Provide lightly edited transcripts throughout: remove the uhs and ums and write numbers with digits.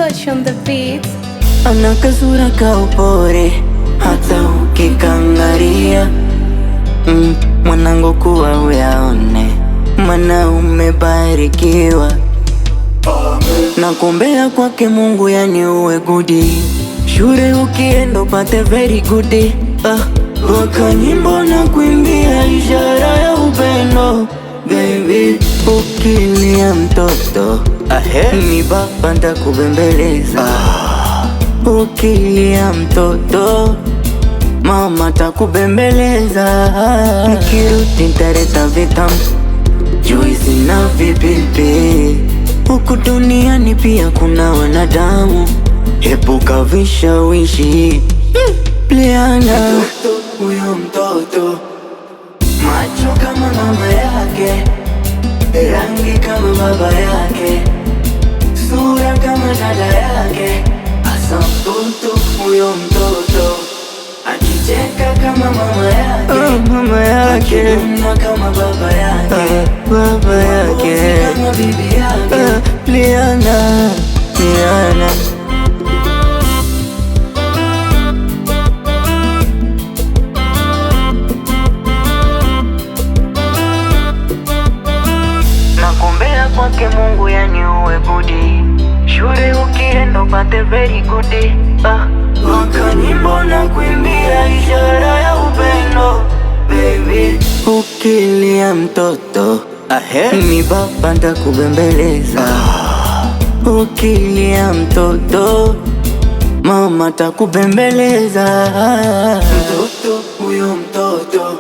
Touch on the beat. Ana kasura ka upore hata ukikangaria. Mwanangu kuwa uyaone, mana umebarikiwa. Nakuombea kwake Mungu yani uwe gudi, shule ukienda upate very good. Waka nyimbo na kuimbia ishara ya upendo. Baby, ukilia mtoto ni baba ntakubembeleza. Ukilia mtoto mama takubembeleza. Nikirudi nitaleta vitamu, juisi na vibibi. Huku duniani pia kuna wanadamu, epuka vishawishi. Liana huyo mtoto, macho kama mama yake, rangi kama baba yake, sura kama dada yake. Asa mtoto huyo mtoto, akicheka kama mama yake, akiduna kama baba yake, kama bibi yake. Liana, Liana. Nakuombea kwake Mungu yani uwe gudi, shule ukienda upate very good. Waka nyimbo na kuimbia ishara ya upendo. Baby, ukilia mtoto ni baba ntakubembeleza. Ukilia mtoto mama takubembeleza. Mtoto huyo mtoto,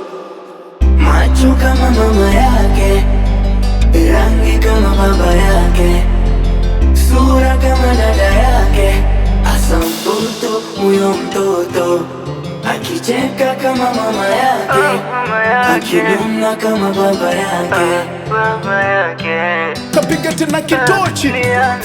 macho kama mama yake, rangi kama baba yake, sura kama dada yake. Asa mtoto huyo mtoto, akicheka kama mama yake, akiduna kama baba yake. Kapiga tena kitochi. Liana.